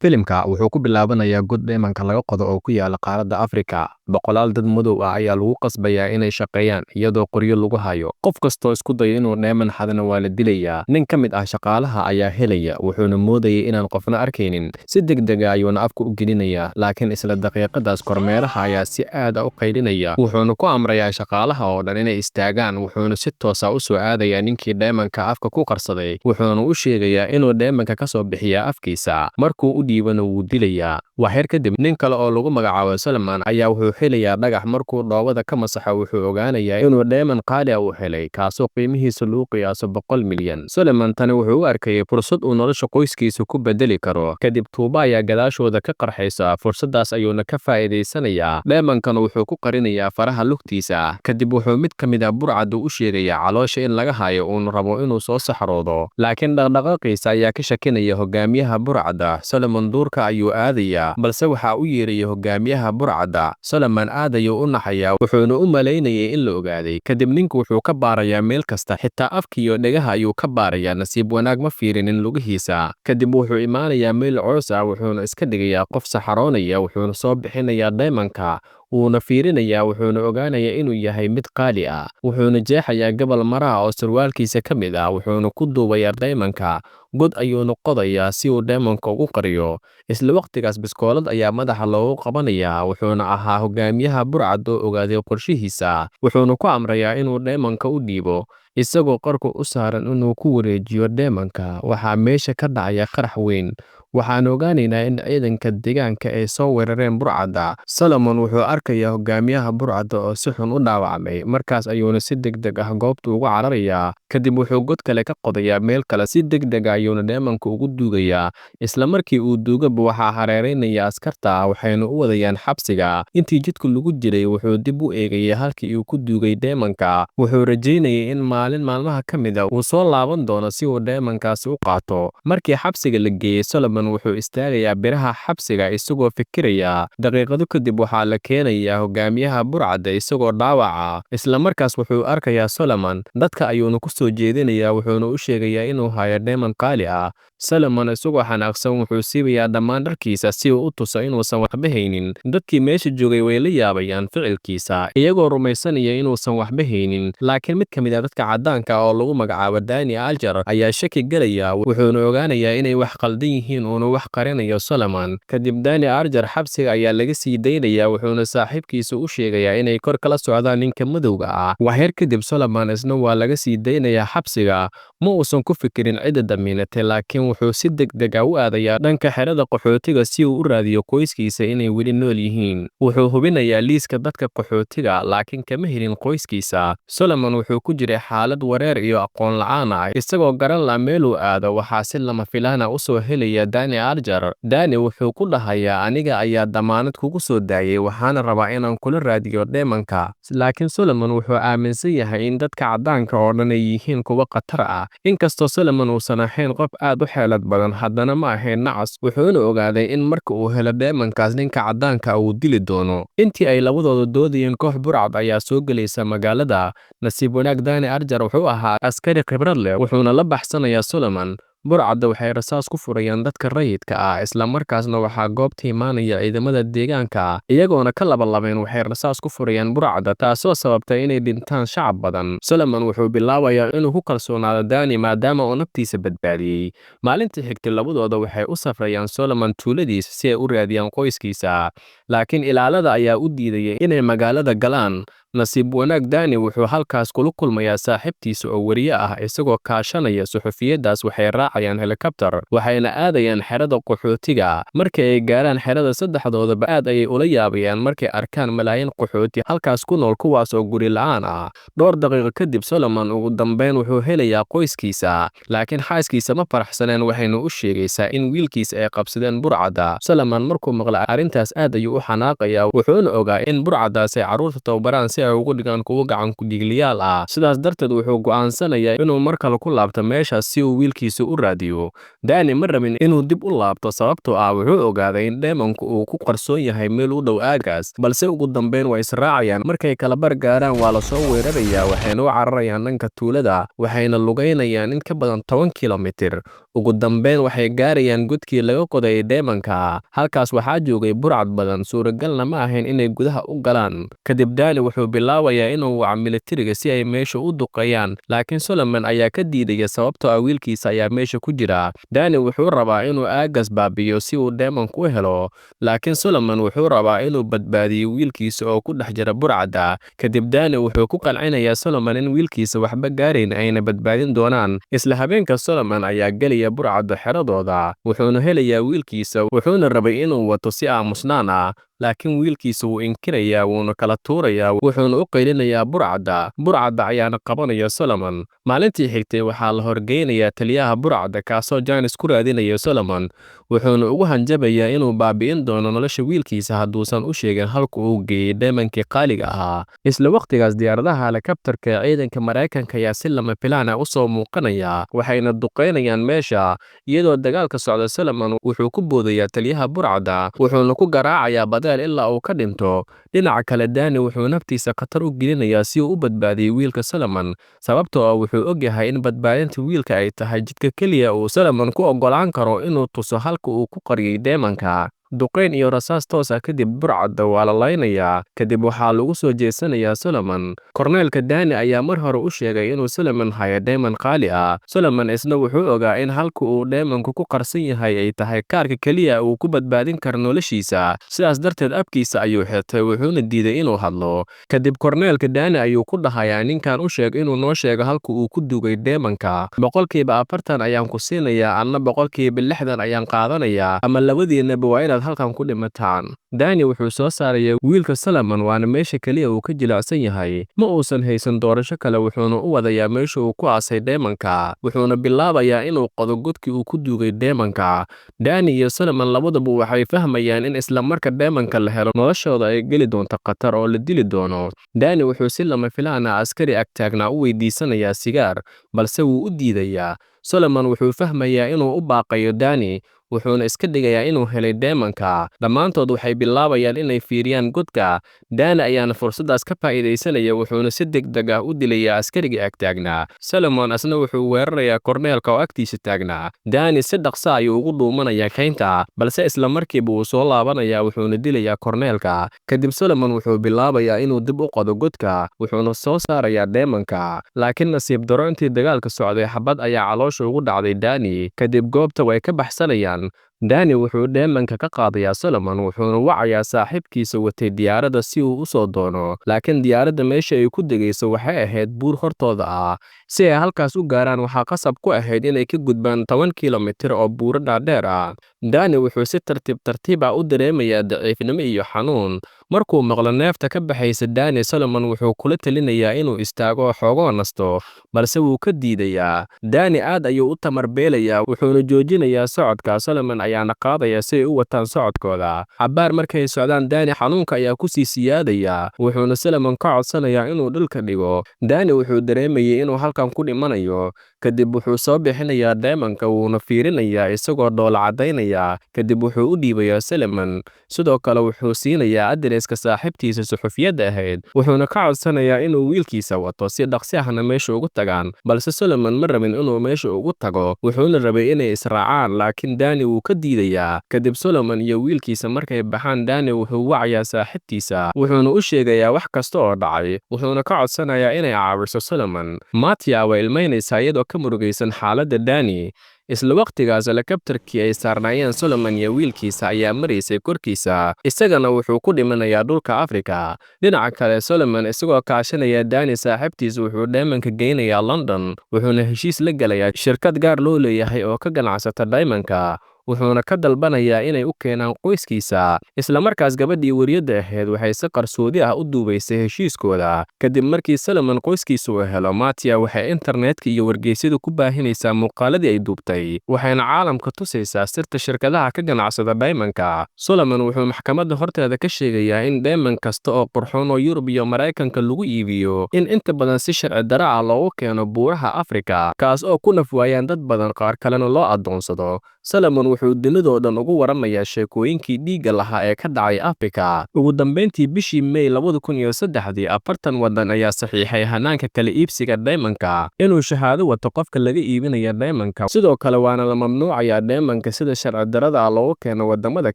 Filimka wuxuu ku bilaabanayaa god dheemanka laga qodo oo ku yaala qaaradda Afrika. Boqolaal dad madow ah ayaa lagu qasbayaa inay shaqeeyaan iyadoo qoryo lagu hayo. Qof kastoo isku daya inuu dheeman xadana waa la dilayaa. Nin ka mid ah shaqaalaha ayaa helaya, wuxuuna moodayay inaan qofna arkaynin. Si degdeg ah ayuuna afka u gelinayaa, laakiin isla daqiiqadaas kormeeraha ayaa si aad ah u qaylinaya. Wuxuuna ku amrayaa shaqaalaha oo dhan inay istaagaan, wuxuuna si toos ah u soo aadayaa ninkii dheemanka afka ku qarsaday. Wuxuuna u sheegayaa inuu dheemanka ka soo bixiya afkiisa. Markuu u dhiibana wuu dilayaa. Wax yar kadib, nin kale oo lagu magacaabo Solomon ayaa wuxuu helayaa dhagax. Markuu dhoobada ka masaxo, wuxuu ogaanayaa inuu dheeman qaali ah u helay, kaasoo qiimihiisa lagu qiyaaso 100 milyan. Solomon tani wuxuu u arkayay fursad uu nolosha qoyskiisa ku bedeli karo. Kadib tuubo ayaa gadaashooda ka qarxaysa, fursaddaas ayuuna ka faa'iidaysanayaa. Dheemankan wuxuu ku qarinayaa faraha lugtiisa. Kadib wuxuu mid ka mid ah burcadu u sheegayaa caloosha in laga hayo uuna rabo inuu soo saxroodo. Laakiin dhaqdhaqaaqiisa ayaa ka shakinaya hogaamiyaha burcada. Solomon duurka ayuu aadayaa, balse waxaa u yeeraya hogaamiyaha burcada. Solomon aad ayuu u naxayaa, wuxuuna u malaynayay in la ogaaday. Kadib ninku wuxuu ka baarayaa meel kasta, xitaa afka iyo dhegaha ayuu ka baarayaa. Nasiib wanaag ma fiirinin lugihiisa. Kadib wuxuu imaanayaa meel coos ah, wuxuuna iska dhigayaa qof saxaroonaya, wuxuuna soo bixinayaa dheemanka. wuuna fiirinayaa, wuxuuna ogaanayaa inuu yahay mid qaali ah. Wuxuuna jeexayaa gabal maraha oo surwaalkiisa ka mid ah, wuxuuna ku duubayaa dheemanka. God ayuuna qodayaa si uu dheemanka ugu qariyo. Isla waqtigaas biskoolad ayaa madaxa loogu qabanayaa, wuxuuna ahaa hogaamiyaha burcad oo ogaaday qorshihiisa. Wuxuuna ku amrayaa inuu dheemanka u dhiibo, isagoo qarku u saaran inuu ku wareejiyo dheemanka. Waxaa meesha ka dhacaya qarax weyn. Waxaan ogaanaynaa in ciidanka deegaanka ay soo weerareen burcadda. Solomon wuxuu arkayaa hogaamiyaha burcadda oo si xun u dhaawacmay, markaas ayuuna si degdeg ah goobta uga cararayaa. Kadib wuxuu god kale ka qodayaa meel kale, si degdeg ah ayuuna dheemanka ugu duugayaa. Isla markii uu duugaba waxaa hareeraynaya askarta, waxayna u wadayaan xabsiga. Intii jidku lagu jiray, wuxuu dib u eegayay halkii uu ku duugay dheemanka. Wuxuu rajaynayay in maalin maalmaha ka mid ah uu soo laaban doono si uu dheemankaasi u qaato. Markii xabsiga la geeyey, Solomon wuxuu istaagayaa biraha xabsiga isagoo fikiraya. Daqiiqado kadib waxaa la keenayaa hogaamiyaha burcadda isagoo dhaawaca. Isla markaas wuxuu arkayaa Solomon, dadka ayuuna ku soo jeedinayaa, wuxuuna u sheegayaa inuu hayo dheeman qaali ah. Solomon isagoo xanaaqsan wuxuu siibayaa dhammaan dharkiisa si uu u tuso inuusan waxba haynin. Dadkii meesha joogay way la yaabayaan ficilkiisa, iyagoo rumaysanaya inuusan waxba haynin. Laakiin mid ka mid ah dadka caddaanka ah oo lagu magacaabo Danny Alger ayaa shaki galaya, wuxuuna ogaanayaa inay wax qaldan yihiin uuna wax qarinayo Solomon. Kadib Danny Alger xabsiga ayaa laga sii daynayaa, wuxuuna saaxiibkiisa u sheegayaa inay kor kala socdaan ninka madowga ah. Waxyar kadib Solomon isna waa laga sii daynayaa xabsiga. Ma uusan ku fikirin cidda damiinatay, laakiin wuxuu si degdeg ah u aadayaa dhanka xerada qaxootiga si uu u raadiyo qoyskiisa inay weli nool yihiin. Wuxuu hubinayaa liiska dadka qaxootiga, laakiin kama helin qoyskiisa. Solomon wuxuu ku jiray xaalad wareer iyo aqoon la'aan ah, isagoo garan la meel uu aado. Waxaa si lama filaan ah u soo helaya Danny Alger. Danny wuxuu ku dhahayaa, aniga ayaa damaanad kugu soo daayay, waxaana rabaa inaan kula raadiyo dheemanka. Laakiin Solomon wuxuu aaminsan yahay in dadka caddaanka oo dhan ay yihiin kuwa khatar ah. Inkastoo Solomon uusan ahayn qof aad u xeelad badan, haddana ma ahayn nacas. Wuxuuna ogaaday in marka uu helo dheemankaas, ninka caddaanka uu dili doono. Intii ay labadooda doodayeen, koox burcad ayaa soo gelaysa magaalada. Nasiib wanaag, Danny Alger wuxuu ahaa askari khibrad leh, wuxuuna la baxsanayaa Solomon. burcadda waxay rasaas ku furayaan dadka rayidka ah, isla markaasna waxaa goobta imaanaya ciidamada deegaanka, iyagoona ka labanlabayn waxay rasaas ku furayaan burcadda, taasoo sababtay inay dhintaan shacab badan. Solomon wuxuu bilaabayaa inuu ku kalsoonaado Danny maadaama uu naftiisa badbaadiyey. Maalintii xigtay, labadooda waxay u safrayaan Solomon tuuladiisa si ay u raadiyaan qoyskiisa, laakiin ilaalada ayaa u diidaya inay magaalada galaan. Nasiib wanaag, Danny wuxuu halkaas kula kulmayaa saaxiibtiisa oo wariye ah, isagoo kaashanaya suxufiyaddaas. Waxay raacayaan helikabtar, waxayna aadayaan xerada qaxootiga. Markii ay gaaraan xerada, saddexdoodaba aad ayay ula yaabayaan markay arkaan malaayiin qaxooti halkaas ku nool, kuwaas oo guri la'aan ah. Dhowr daqiiqo kadib, Solomon ugu dambayn wuxuu helayaa qoyskiisa, laakiin xaaskiisa ma faraxsaneen, waxayna u sheegaysaa in wiilkiisa ay qabsadeen burcadda. Solomon markuu maqlay arrintaas aad ayuu u xanaaqayaa, wuxuuna ogaa in burcaddaas ay carruurta tababaraan si si ay ugu dhigaan kuwo gacan ku-dhiigliyaal ah. Sidaas darteed wuxuu go'aansanayaa inuu mar kale ku laabto meeshaas si uu wiilkiisa u raadiyo. Danny ma rabin inuu dib u laabto sababtoo ah wuxuu ogaaday in Damonku uu ku qarsoon yahay meel u dhow aaggaas, balse ugu dambeyn way israacayaan. Markay kala bar gaaraan waa la soo weerarayaa, waxayna u cararayaan dhanka tuulada, waxayna lugaynayaan in ka badan 10 kiilomitir. Ugu dambeyn waxay gaarayaan godkii laga qoday Damonka. Halkaas waxaa joogay burcad badan, suuragalna ma ahayn inay gudaha u galaan. Kadib Danny wuxuu bilaabayaa inuu waco militariga si ay meesha u duqeeyaan, laakiin Solomon ayaa ka diidaya sababtoo ah wiilkiisa ayaa meesha ku jira. Danny wuxuu rabaa inuu aaggaas baabi'iyo si uu Damonku u helo, laakiin Solomon wuxuu rabaa inuu badbaadiyo wiilkiisa oo ku dhex jira burcadda. Kadib Danny wuxuu ku qancinayaa Solomon in wiilkiisa waxba gaarayn ayna badbaadin doonaan. Isla habeenka Solomon ayaa gelaya burcadda xeradooda, wuxuuna helayaa wiilkiisa, wuxuuna rabay inuu wato si aamusnaan ah, laakiin wiilkiisa wuu inkirayaa, wuuna kala tuurayaa, wuxuuna u qaylinayaa burcadda. Burcadda ayaana qabanaya Solomon. Maalintii xigtay waxaa la horgeynayaa taliyaha burcadda kaasoo Janice ku raadinaya Solomon, wuxuuna ugu hanjabayaa inuu baabi'in doono nolosha wiilkiisa hadduusan u sheegin halka uu geeyey Damonkii qaaliga ahaa. Isla waqtigaas diyaaradaha helikabtarka ee ciidanka Mareykanka ayaa si lama filaan ah u soo muuqanaya, waxayna duqeynayaan meesha. Iyadoo dagaalka socda, Solomon wuxuu ku boodayaa taliyaha burcadda, wuxuuna ku garaacayaa badeel ilaa uu ka dhinto. Dhinaca kale, Danny wuxuu naftiisa khatar u gelinayaa si uu u badbaadiyo wiilka Solomon, sababtoo ah wuxuu ogyahay in badbaadinta wiilka ay tahay jidka keliya uu Solomon ku oggolaan karo inuu tuso halka uu ku qariyay Damonka. duqeyn iyo rasaas toos ah kadib burcadda waa la laynayaa. Kadib waxaa lagu soo jeesanayaa Solomon. Korneelka Danny ayaa mar hore u sheegay inuu Solomon hayo Damon qaali ah. Solomon isna wuxuu ogaa in halka uu Damonku ku qarsan yahay ay tahay kaarka keliya uu ku badbaadin karo noloshiisa. Sidaas darteed abkiisa ayuu xirtay, wuxuuna diiday inuu hadlo. Kadib Korneelka Danny ayuu ku dhahayaa ninkan u sheeg inuu noo sheego halka uu ku dugay Damonka. 40% ayaan ku siinayaa, anna 60% ayaan qaadanayaa, ama labadiinaba waa inaad halkan ku dhimataan. Danny wuxuu soo saaraya wiilka Solomon, waana meesha kaliya uu ka jilicsan yahay. Ma uusan haysan doorasho kale, wuxuuna u wadayaa meesha uu ku aasay Damonka, wuxuuna bilaabayaa inuu qodo godkii uu ku duugay Damonka. Danny iyo Solomon labaduba waxay fahmayaan in isla marka Damonka la helo noloshooda ay geli doonto khatar oo la dili doono. Danny wuxuu si lama filaan ah askari agtaagnaa u weydiisanayaa sigaar, balse wuu u diidayaa. Solomon wuxuu fahmayaa inuu u baaqayo Danny, wuxuuna iska dhigayaa inuu helay Damonka. Dhammaantood waxay bilaabayaan inay fiiriyaan godka. Danny ayaana fursaddaas ka faa'iidaysanaya, wuxuuna si degdeg ah u dilayaa askarigii agtaagnaa. Solomon asna wuxuu weerarayaa Korneelka oo agtiisa taagnaa. Danny si dhaqso ayuu ugu dhuumanayaa kaynta, balse isla markiiba wuu soo laabanayaa, wuxuuna dilayaa Korneelka. Kadib Solomon wuxuu bilaabayaa inuu dib u qodo godka, wuxuuna soo saarayaa Damonka. Laakiin nasiib darro, intii dagaalka socday xabad ayaa caloosha ugu dhacday Danny. Kadib goobta way ka baxsanayaan. Danny wuxuu Damonka ka qaadayaa Solomon, wuxuuna wacayaa saaxiibkiisa watay diyaaradda si uu u soo doono. Laakiin diyaaradda meesha ay ku degayso waxay ahayd buur hortooda ah. Si ay halkaas u gaaraan, waxaa qasab ku ahayd inay ka gudbaan 10 kiilomitir oo buuro dhaadheer ah. Danny wuxuu si tartiib ah u dareemayaa daciifnimo iyo xanuun. Markuu maqlo neefta ka baxaysa Danny, Solomon wuxuu kula talinayaa inuu istaago oo xoogoo nasto, balse wuu ka diidayaa. Danny aad ayuu u tamar beelayaa, wuxuuna joojinayaa socodka. Solomon ayaana qaadaya si ay u wataan socodkooda. Cabbaar markay socdaan, Danny xanuunka ayaa ku sii siyaadaya, wuxuuna Solomon ka codsanayaa inuu dhulka dhigo. Danny wuxuu dareemayay inuu halkan ku dhimanayo. Kadib wuxuu soo bixinayaa Damonka, wuuna fiirinayaa isagoo dhoola cadaynaya. Kadib wuxuu u dhiibayaa Solomon, sidoo kale wuxuu siinayaa adreeska saaxiibtiisa suxufiyadda ahayd, wuxuuna ka codsanayaa inuu wiilkiisa wato si dhaqsi ahna meesha ugu tagaan. Balse Solomon ma rabin inuu meesha ugu tago, wuxuuna rabay inay israacaan, laakiin Danny wuu ka diidayaa. Kadib Solomon iyo wiilkiisa markay baxaan, Danny wuxuu wacayaa saaxiibtiisa, wuxuuna u sheegayaa wax kasta oo dhacay, wuxuuna ka codsanayaa inay caawiso Solomon. Mattia way ilmaynaysaa iyadoo ka murugaysan xaaladda Danny. Isla waqtigaas helikabtarkii ay saarnaayeen Solomon iyo wiilkiisa ayaa maraysay korkiisa, isagana wuxuu ku dhimanayaa dhulka Afrika. Dhinaca kale, Solomon isagoo kaashanaya Danny saaxiibtiisa wuxuu Damonka geynayaa London, wuxuuna heshiis la gelayaa shirkad gaar loo leeyahay oo ka ganacsata Damonka. wuxuuna ka dalbanayaa inay u keenaan qoyskiisa. Isla markaas gabadhii wariyadda ahayd waxay si qarsoodi ah u duubaysay heshiiskooda. Kadib markii Solomon qoyskiisa uu helo, Matia waxay internetka iyo wargeysyada ku baahinaysaa muuqaaladii ay duubtay, waxayna caalamka tusaysaa sirta shirkadaha ka ganacsada diamond-ka. Solomon wuxuu maxkamadda horteeda ka sheegayaa in diamond kasta oo qurxoon oo Yurub iyo Maraykanka lagu iibiyo in inta badan si sharci darro ah loogu keeno buuraha Afrika, kaas oo ku naf waayaan dad badan qaar kalena loo adoonsado. Solomon wuxuu dunidoo dhan ugu waramayaa sheekooyinkii dhiigga lahaa ee ka dhacay Afrika. Ugu dambeyntii bishii May 2003, 40 waddan ayaa saxiixay hanaanka kala iibsiga diamond-ka inuu shahaado wato qofka laga iibinayo diamond-ka. Sidoo kale waana la mamnuucayaa diamond-ka sida sharci darrada ah loogu keeno waddamada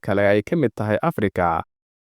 kale ay ka mid tahay Afrika.